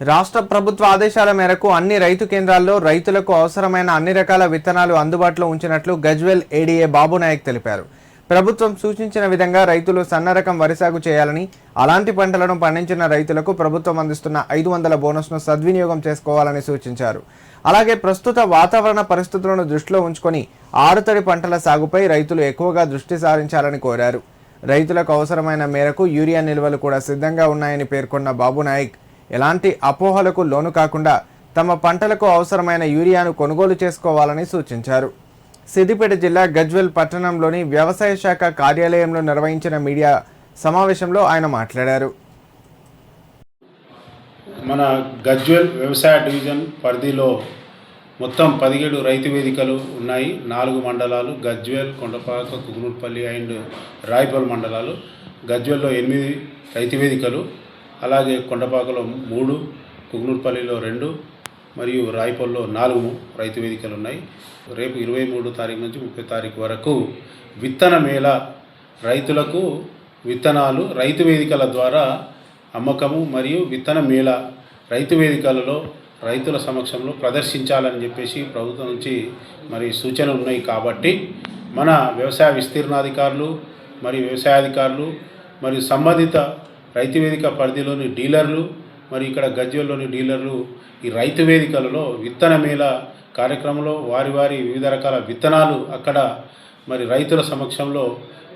రాష్ట్ర ప్రభుత్వ ఆదేశాల మేరకు అన్ని రైతు కేంద్రాల్లో రైతులకు అవసరమైన అన్ని రకాల విత్తనాలు అందుబాటులో ఉంచినట్లు గజ్వేల్ ఏడీఏ బాబు నాయక్ తెలిపారు. ప్రభుత్వం సూచించిన విధంగా రైతులు సన్నరకం వరి సాగు చేయాలని, అలాంటి పంటలను పండించిన రైతులకు ప్రభుత్వం అందిస్తున్న 500 బోనస్ను సద్వినియోగం చేసుకోవాలని సూచించారు. అలాగే ప్రస్తుత వాతావరణ పరిస్థితులను దృష్టిలో ఉంచుకొని ఆరుతడి పంటల సాగుపై రైతులు ఎక్కువగా దృష్టి సారించాలని కోరారు. రైతులకు అవసరమైన మేరకు యూరియా నిల్వలు కూడా సిద్ధంగా ఉన్నాయని పేర్కొన్న బాబు నాయక్ ఎలాంటి అపోహలకు లోను కాకుండా తమ పంటలకు అవసరమైన యూరియాను కొనుగోలు చేసుకోవాలని సూచించారు. సిద్దిపేట జిల్లా గజ్వేల్ పట్టణంలోని వ్యవసాయ శాఖ కార్యాలయంలో నిర్వహించిన మీడియా సమావేశంలో ఆయన మాట్లాడారు. మన గజ్వేల్ వ్యవసాయ డివిజన్ పరిధిలో మొత్తం 17 రైతు వేదికలు ఉన్నాయి. 4 మండలాలు గజ్వేల్, కొండపాక, కుకునూర్పల్లి అండ్ రాయపల్ మండలాలు. గజ్వేల్లో 8 రైతు వేదికలు, అలాగే కొండపాకలో 3, కుకునూర్పల్లిలో 2 మరియు రాయపల్లో 4 రైతు వేదికలు ఉన్నాయి. రేపు 23 తారీఖు నుంచి 30 తారీఖు వరకు విత్తన మేళ రైతులకు విత్తనాలు రైతు వేదికల ద్వారా అమ్మకము మరియు విత్తన మేళ రైతు వేదికలలో రైతుల సమక్షంలో ప్రదర్శించాలని చెప్పేసి ప్రభుత్వం నుంచి మరి సూచనలు ఉన్నాయి. కాబట్టి మన వ్యవసాయ విస్తీర్ణాధికారులు మరియు వ్యవసాయాధికారులు మరియు సంబంధిత రైతు వేదిక పరిధిలోని డీలర్లు మరి ఇక్కడ గజ్వేల్లోని డీలర్లు ఈ రైతు వేదికలలో విత్తన మేళ కార్యక్రమంలో వారి వివిధ రకాల విత్తనాలు అక్కడ మరి రైతుల సమక్షంలో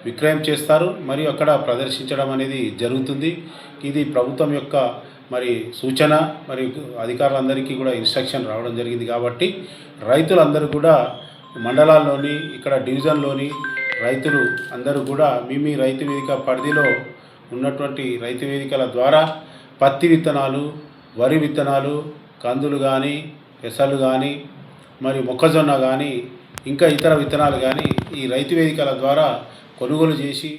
విక్రయం చేస్తారు మరియు అక్కడ ప్రదర్శించడం అనేది జరుగుతుంది. ఇది ప్రభుత్వం యొక్క మరి సూచన మరియు అధికారులందరికీ కూడా ఇన్స్ట్రక్షన్ రావడం జరిగింది. కాబట్టి రైతులందరూ కూడా మండలాల్లోని ఇక్కడ డివిజన్లోని రైతులు అందరూ కూడా మీ రైతు వేదిక పరిధిలో ఉన్నటువంటి రైతు వేదికల ద్వారా పత్తి విత్తనాలు, వరి విత్తనాలు, కందులు కానీ, పెసలు కానీ, మరి మొక్కజొన్న కానీ, ఇంకా ఇతర విత్తనాలు కానీ ఈ రైతు వేదికల ద్వారా కొనుగోలు చేసి